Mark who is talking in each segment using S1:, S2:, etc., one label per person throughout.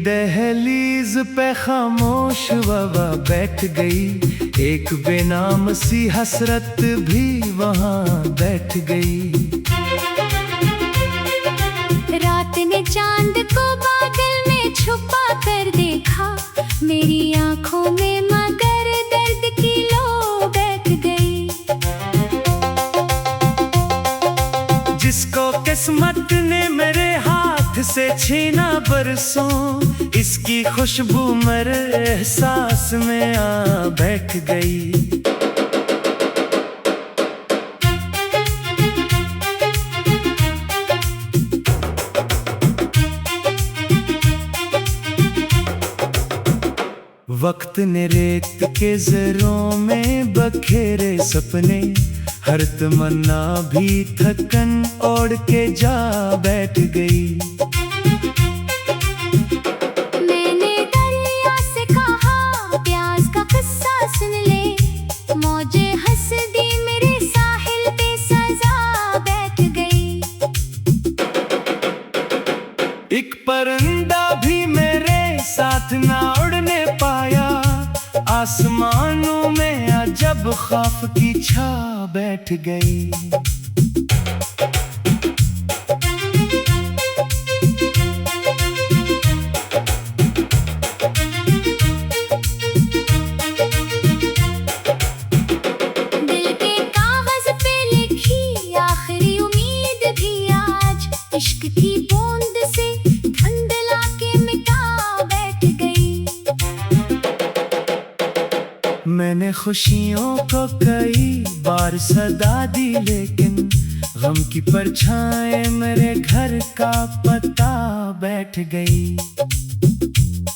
S1: दहलीज पे खामोश ववा बैठ गई, एक बेनाम सी हसरत भी वहाँ बैठ गई।
S2: रात ने चांद को बादल में छुपा कर देखा, मेरी आंखों में मगर दर्द की लो बैठ गई।
S1: जिसको किस्मत ने मेरे हाथ से छीना बरसों, इसकी खुशबू मेरे एहसास में आ बैठ गई। वक्त ने रेत के जरों में बखेरे सपने, हर तमन्ना भी थकन ओढ़ के जा बैठ गई।
S2: मैंने दरिया से कहा प्यास का किस्सा सुन ले, मौजें हंस दी मेरे साहिल पे सजा बैठ गई।
S1: एक परिंदा भी मेरे साथ ना उड़ने पाया, आसमानों में अजब खौफ की छा बैठ गई।
S2: दिल के कागज पे लिखी आखिरी उम्मीद भी आज, इश्क की बूंद से धुंधला के मिटा बैठ गई।
S1: मैंने खुशियों को कई बार सदा दी, लेकिन गम की परछाएं मेरे घर का पता बैठ गई।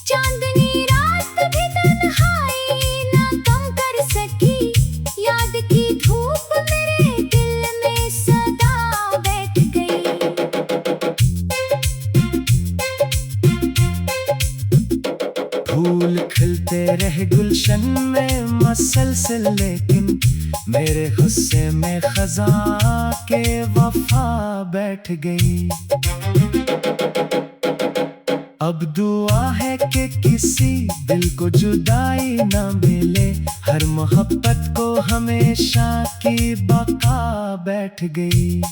S2: चांदनी रात भी तन्हाई ना कम कर सकी, याद की धूप मेरे दिल में सदा बैठ गई।
S1: फूल खिलते रहे गुलशन में मसलसल, लेकिन मेरे गुस्से में खज़ां के वफा बैठ गई। अब दुआ है कि किसी दिल को जुदाई ना मिले, हर मोहब्बत को हमेशा की बका बैठ गई।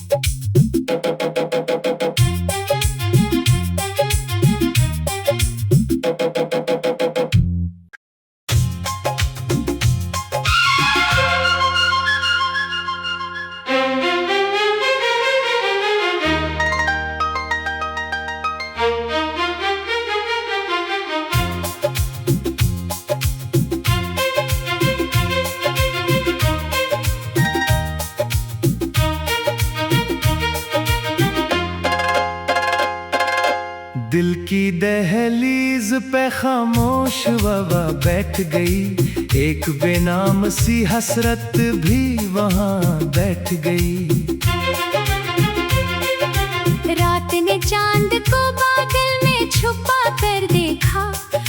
S1: दिल की दहलीज पे खामोश ववा बैठ गई, एक बेनाम सी हसरत भी वहाँ बैठ गई।
S2: रात ने चांद को बादल में छुपा कर देखा,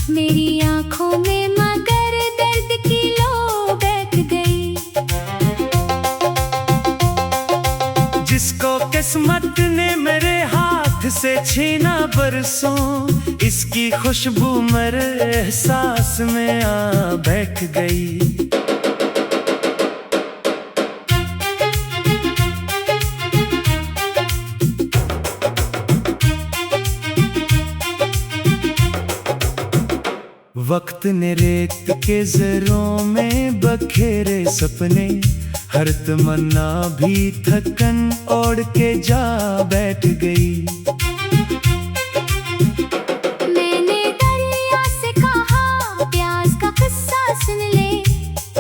S2: मेरी आंखों में मगर दर्द की लो बैठ गई।
S1: जिसको किस्मत ने मेरे हाथ से छीना बरसों, इसकी खुशबू मेरे एहसास में आ बैठ गई। वक्त ने रेत के जरों में बखेरे सपने, हर तमन्ना भी थकन ओढ़ के जा बैठ गई।
S2: मैंने दरिया से कहा प्यास का किस्सा सुन ले,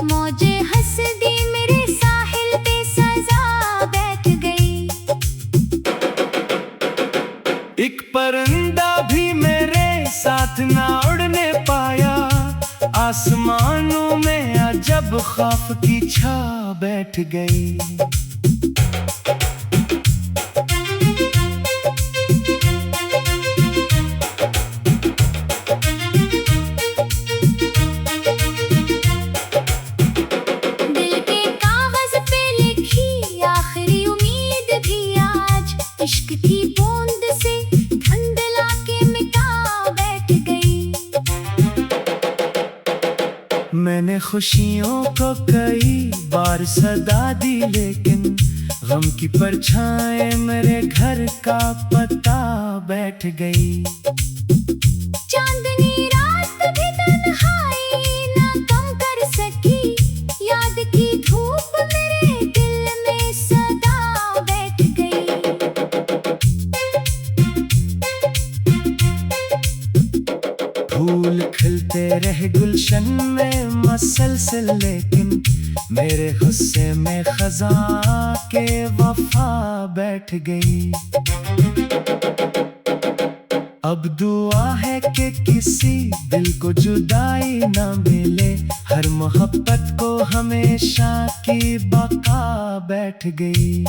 S2: मौजें हंस दी मेरे साहिल पे सजा बैठ गई।
S1: एक परिंदा भी मेरे साथ ना उड़ने पाया, आसमानों में अजब खौफ की छा बैठ गई।
S2: दिल के कागज पे लिखी आखिरी उम्मीद भी आज, इश्क की बूंद से धुंधला के मिटा बैठ गई।
S1: मैंने खुशियों को कई बार सदा दी, लेकिन गम की परछाएं मेरे घर का पता बैठ गई।
S2: चांदनी रात भी तन्हाई ना कम कर सकी, याद की धूप मेरे दिल में सदा बैठ गई।
S1: फूल खिलते रहे गुलशन में मसलसल, लेकिन मेरे गुस्से में खज़ां के वफा बैठ गई। अब दुआ है कि किसी दिल को जुदाई ना मिले, हर मोहब्बत को हमेशा की बका बैठ गई।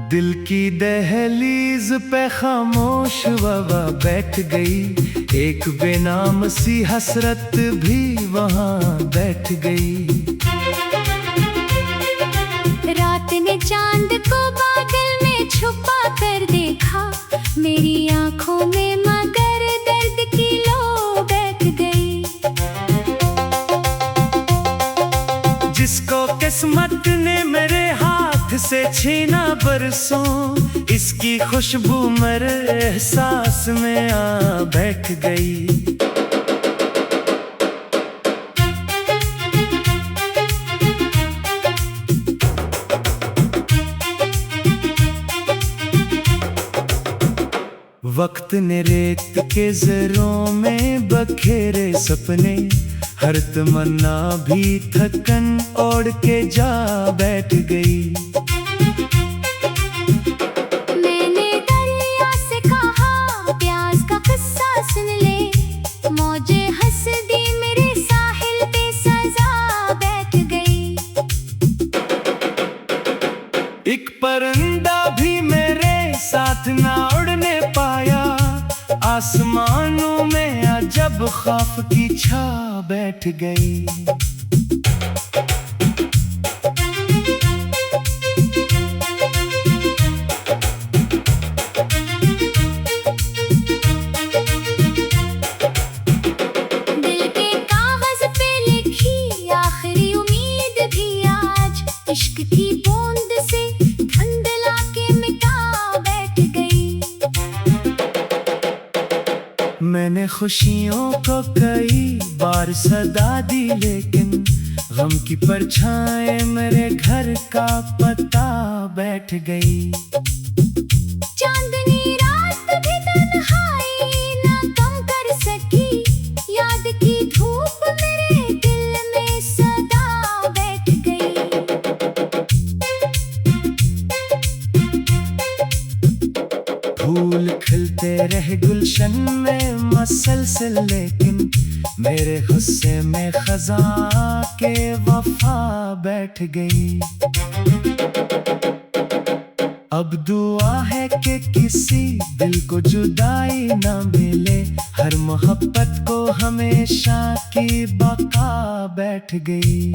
S1: दिल की दहलीज पे खामोश हवा बैठ गई, एक बेनाम सी हसरत भी वहाँ बैठ गई।
S2: रात ने चांद को बादल में छुपा कर देखा, मेरी आंखों में मगर दर्द की लो बैठ गई।
S1: जिसको किस्मत ने मेरे हाथ से छीना बरसों, इसकी खुशबू मेरे एहसास में आ बैठ गई। वक्त ने रेत के ज़रों में बखेरे सपने, हर तमन्ना भी थकन ओढ़ के जा बैठ गई।
S2: मैंने दरिया से कहा प्यास का किस्सा सुन ले, मौजे हंस दी मेरे साहिल पे सजा बैठ गई।
S1: एक परिंदा भी मेरे साथ ना उड़ने पाया, आसमानों में अजब खौफ की छा बैठ गई।
S2: दिल के कागज पे लिखी आखिरी उम्मीद भी आज, इश्क की बूंद से धुंधला के मिटा बैठ गई।
S1: मैंने खुशियों को कई बार सदा दी, लेकिन गम की परछाएं मेरे घर का पता बैठ गई।
S2: चांदनी रात भी तन्हाई ना कम कर सकी, याद की धूप मेरे दिल में सदा बैठ गई।
S1: फूल खिलते रहे गुलशन में मसलसल, लेकिन मेरे गुस्से में खज़ां के वफा बैठ गई। अब दुआ है कि किसी दिल को जुदाई ना मिले, हर मोहब्बत को हमेशा की बका बैठ गई।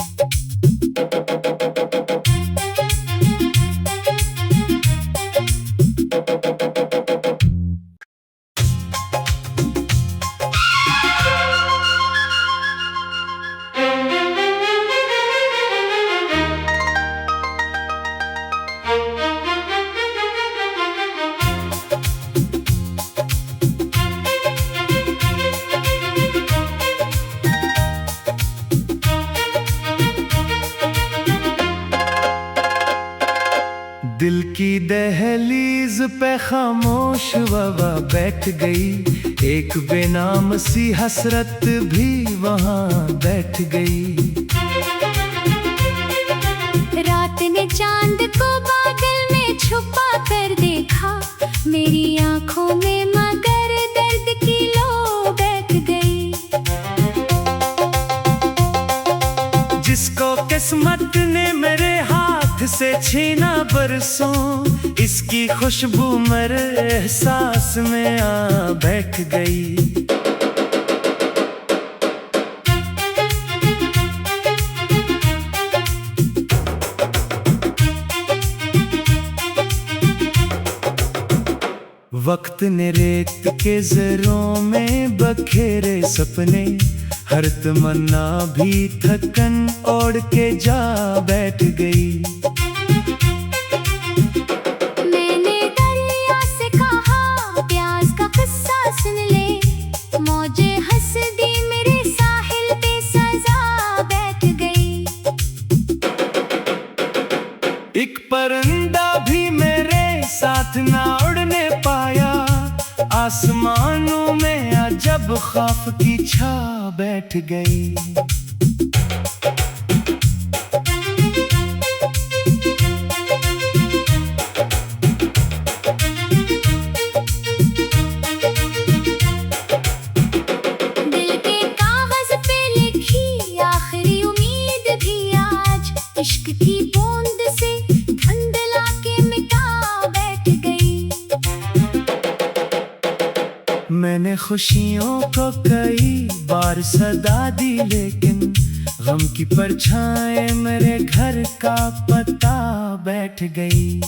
S1: दिल की दहलीज पे खामोश हवा बैठ गई, एक बेनाम सी हसरत भी वहाँ बैठ गई।
S2: रात ने चांद को बादल में छुपा कर देखा, मेरी आंखों में मगर दर्द की लो बैठ
S1: किस्मत ने मेरे हाथ से छीना बरसों, इसकी खुशबू मेरे एहसास में आ बैठ गई। वक्त ने रेत के जरों में बखेरे सपने, हर तमन्ना भी थकन ओढ़ के जा बैठ गई।
S2: मैंने दरिया से कहा प्यास का किस्सा सुन ले, मौजें हंस दी मेरे साहिल पे सजा बैठ गई।
S1: एक परिंदा भी मेरे साथ ना उड़ने पाया, आसमानों में अजब खौफ की छा बैठ गई।
S2: दिल के कागज पे लिखी आखिरी उम्मीद भी आज, इश्क की बूंद से धुंधला के मिटा बैठ गई।
S1: मैंने खुशियों को कई बार सदा दी, लेकिन गम की परछाएं मेरे घर का पता बैठ गई।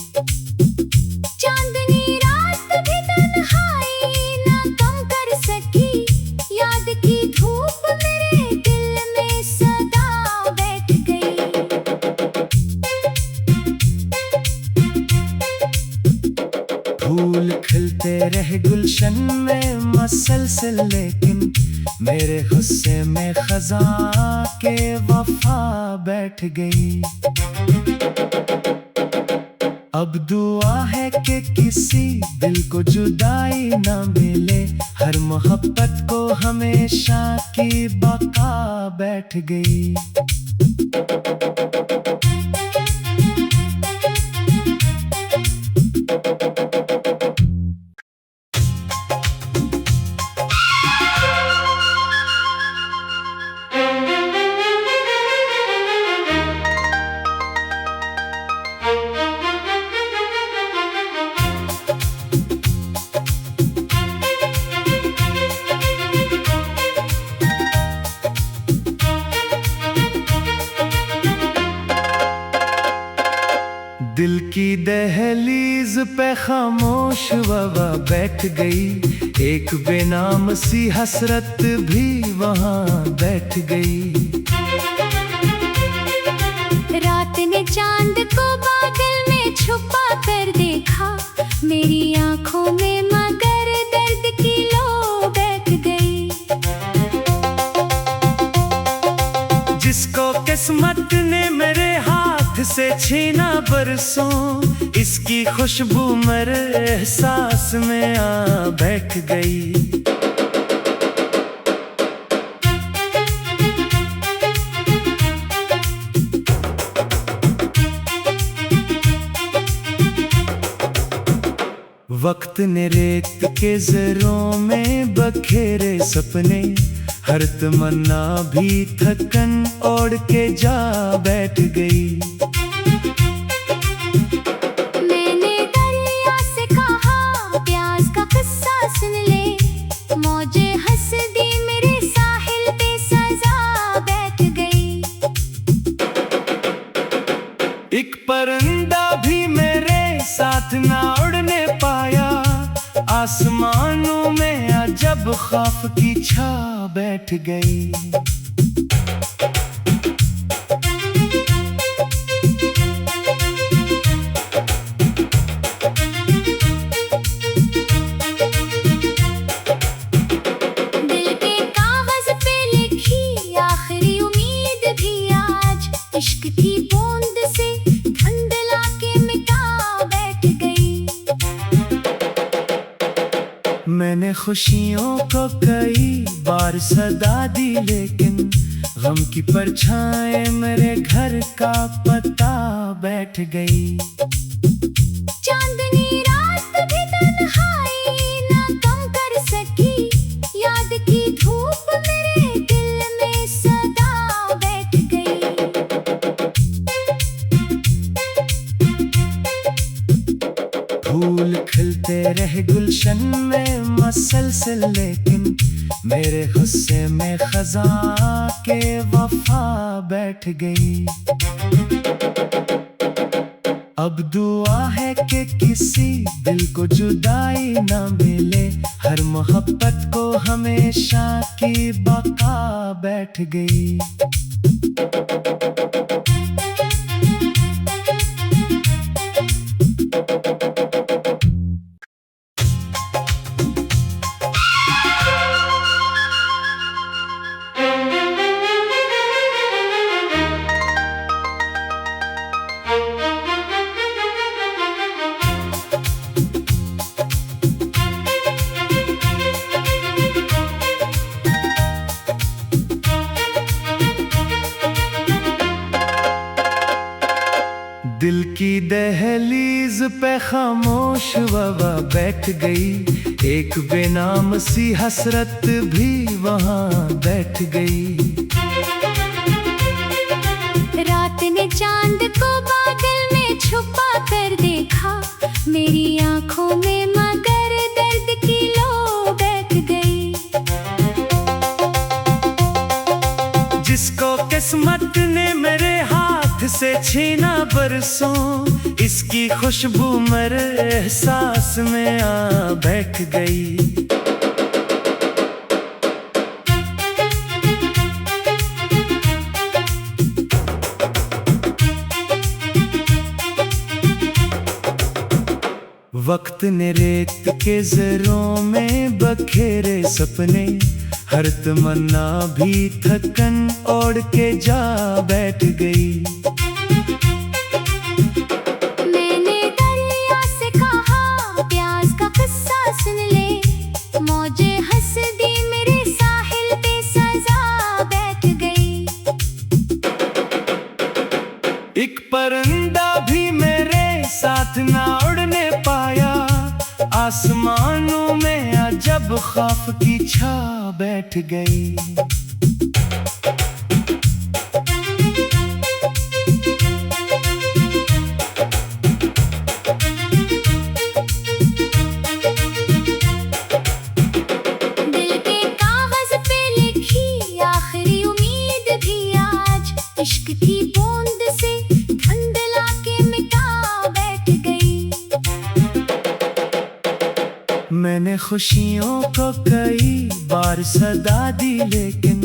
S2: चांदनी रात भी तन्हाई ना कम कर सकी, याद की धूप मेरे दिल में सदा बैठ गई।
S1: फूल खिलते रहे गुलशन में मसलसल, लेकिन मेरे गुस्से में खज़ां के वफा बैठ गई। अब दुआ है कि किसी दिल को जुदाई ना मिले, हर मोहब्बत को हमेशा की बका बैठ गई। दिल की दहलीज पे खामोश हवा बैठ गई, एक बेनाम सी हसरत भी वहाँ बैठ गई।
S2: रात ने चांद को बादल में छुपा कर देखा, मेरी आंखों में मगर दर्द की लो बैठ गई।
S1: जिसको किस्मत ने मेरे हाथ से छीना बरसों, इसकी खुशबू मेरे एहसास में आ बैठ गई। वक्त ने रेत के जरों में बखेरे सपने, हर तमन्ना भी थकन ओढ़ के जा बैठ गई।
S2: मैंने दरिया से कहा प्यास का किस्सा सुन ले, मौजें हंस दी मेरे साहिल पे सजा बैठ गई।
S1: एक परिंदा भी मेरे साथ ना उड़ने पाया, आसमानों में अजब खौफ की छा बैठ गई।
S2: दिल के कागज पे लिखी आखिरी उम्मीद भी आज, इश्क की बूंद से धुंधला के मिटा बैठ गई।
S1: मैंने खुशियों को कई बार सदा दी, लेकिन गम की परछाएं मेरे घर का पता बैठ गई।
S2: चांदनी रात भी तन्हाई ना कम कर सकी, याद की धूप मेरे दिल में सदा बैठ गई।
S1: मुसलसल, लेकिन मेरे गुस्से में खजा के वफा बैठ गई। अब दुआ है कि किसी दिल को जुदाई ना मिले, हर मोहब्बत को हमेशा की बका बैठ गई। दिल की दहलीज पे खामोश ववा बैठ गई, एक बेनाम सी हसरत भी वहाँ बैठ गई।
S2: रात ने चांद को बादल में छुपा कर देखा, मेरी आंखों में मगर दर्द की लो बैठ गई।
S1: जिसको किस्मत ने मेरे हाथ से छीना बरसों, इसकी खुशबू मेरे एहसास में आ बैठ गई। वक्त ने रेत के जरों में बखेरे सपने, हर तमन्ना भी थकन ओढ़ के जा बैठ गई।
S2: मैंने दरिया से कहा प्यास का किस्सा सुन ले, मौजें हंस दी मेरे साहिल पे सजा बैठ गई।
S1: एक परिंदा भी मेरे साथ ना उड़ने पाया, आसमानों में अजब खौफ की छा बैठ गई।
S2: दिल के कागज पे लिखी आखिरी उम्मीद भी आज, इश्क की बूंद से धुंधला के मिटा बैठ गई।
S1: मैंने खुशियों को कई बार सदा दी, लेकिन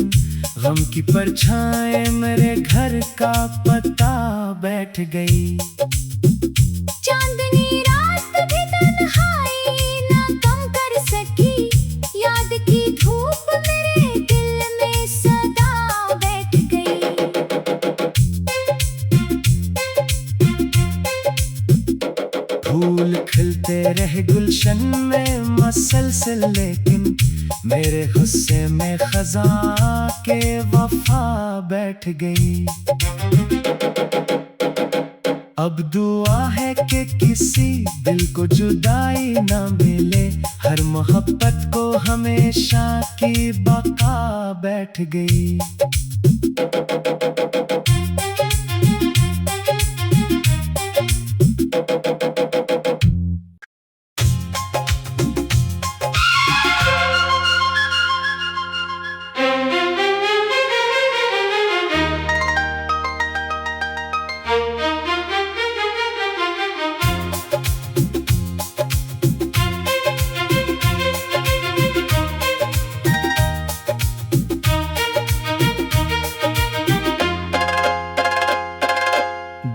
S1: गम की परछाएं मेरे घर का पता बैठ गई।
S2: चांदनी रात भी तन्हाई ना कम कर सकी, याद की धूप मेरे दिल में सदा बैठ गई।
S1: फूल खिलते रहे गुलशन में मसलसल, लेकिन मेरे गुस्से में खजा के वफा बैठ गई। अब दुआ है कि किसी दिल को जुदाई ना मिले, हर मोहब्बत को हमेशा की बका बैठ गई।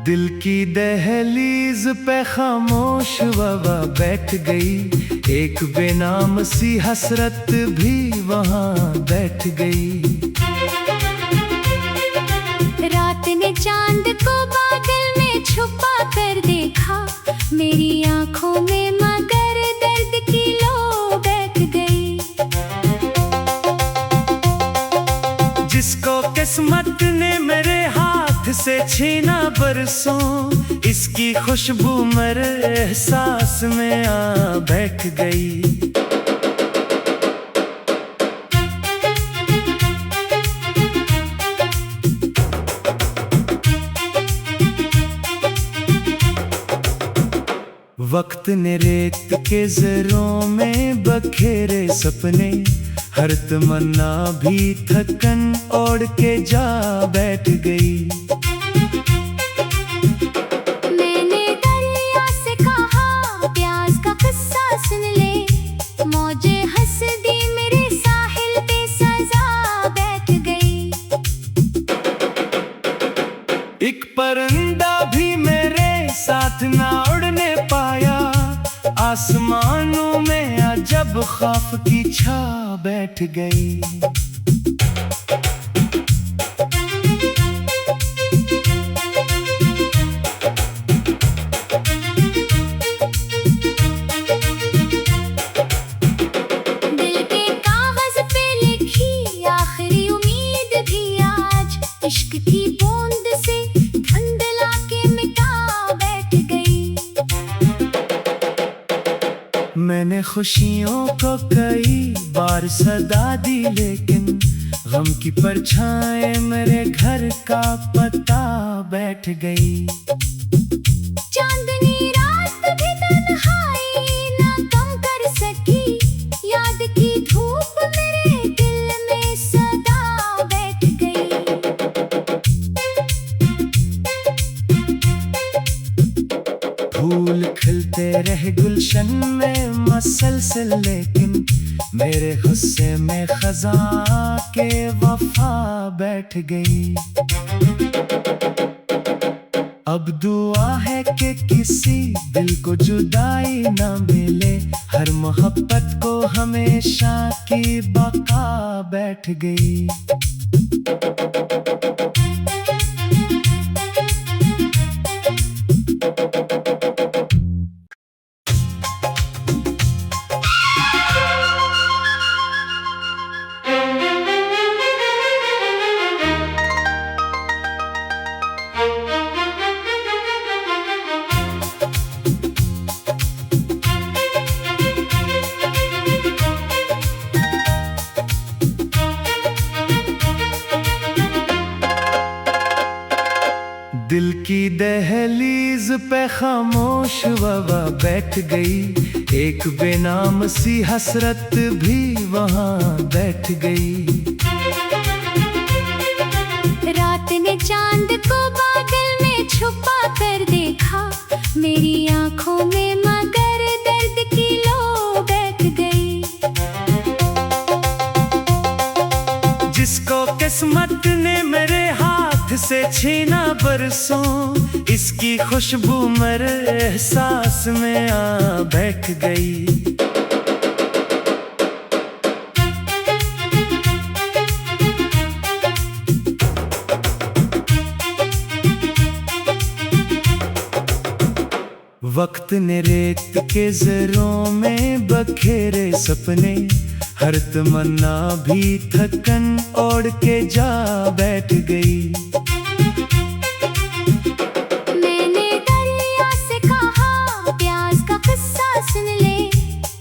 S1: दिल की दहलीज पे खामोश ववा बैठ गई, एक बेनाम सी हसरत भी वहाँ बैठ गई।
S2: रात ने चांद को बादल में छुपा कर देखा, मेरी आंखों में मगर दर्द की लो बैठ गई।
S1: जिसको किस्मत ने मेरे हाथ से छीना बरसों, इसकी खुशबू मेरे एहसास में आ बैठ गई। वक्त ने रेत के जरों में बखेरे सपने, हर तमन्ना भी थकन ओढ़ के जा बैठ गई।
S2: मैंने दरिया से कहा प्यास का किस्सा सुन ले, मौजे हंस दी मेरे साहिल पे सजा बैठ गई।
S1: एक परिंदा भी मेरे साथ ना उड़ने पाया, आसमानों में अजब खौफ की छा बैठ गई।
S2: दिल के कागज पे लिखी आखिरी उम्मीद भी आज, इश्क की बूंद से धुंधला के मिटा बैठ गई।
S1: मैंने खुशियों को कई बार सदा दी, लेकिन गम की परछाएं मेरे घर का पता बैठ गई।
S2: चांदनी रात भी तन्हाई ना कम कर सकी, याद की धूप मेरे दिल में सदा बैठ गई।
S1: फूल खिलते रहे गुलशन में मसलसल, लेकिन मेरे गुस्से में खज़ां के वफा बैठ गई। अब दुआ है कि किसी दिल को जुदाई ना मिले, हर मोहब्बत को हमेशा की बका बैठ गई। दिल की दहलीज पे खामोश हवा बैठ गई, एक बेनाम सी हसरत भी वहाँ बैठ गई।
S2: रात ने चांद को बादल में छुपा कर देखा, मेरी आंखों में मगर दर्द की लो बैठ गई।
S1: जिसको किस्मत ने मेरे हाथ से छीना बरसों, इसकी खुशबू मेरे एहसास में आ बैठ गई। वक्त ने रेत के जरों में बखेरे सपने, हर तमन्ना भी थकन ओढ़ के जा बैठ गई।
S2: मैंने दरिया से कहा प्यास का किस्सा सुन ले,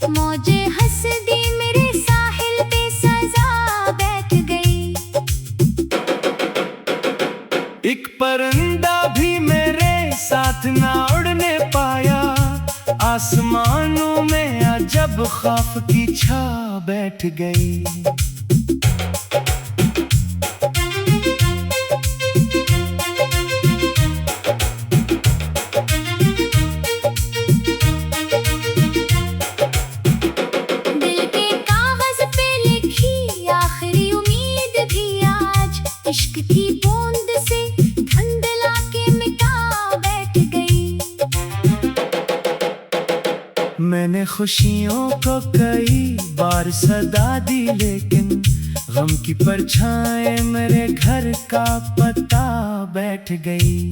S2: मौजे हंस दी मेरे साहिल पे सजा बैठ गई।
S1: एक परिंदा भी मेरे साथ ना उड़ने पाया, आसमानों में अजब खौफ की छा बैठ गई।
S2: दिल के कागज पे लिखी आखिरी उम्मीद भी आज, इश्क की बूंद से धुंधला के मिटा बैठ गई।
S1: मैंने खुशियों को कई बार सदा दी, लेकिन गम की परछाएं मेरे घर का पता बैठ गई।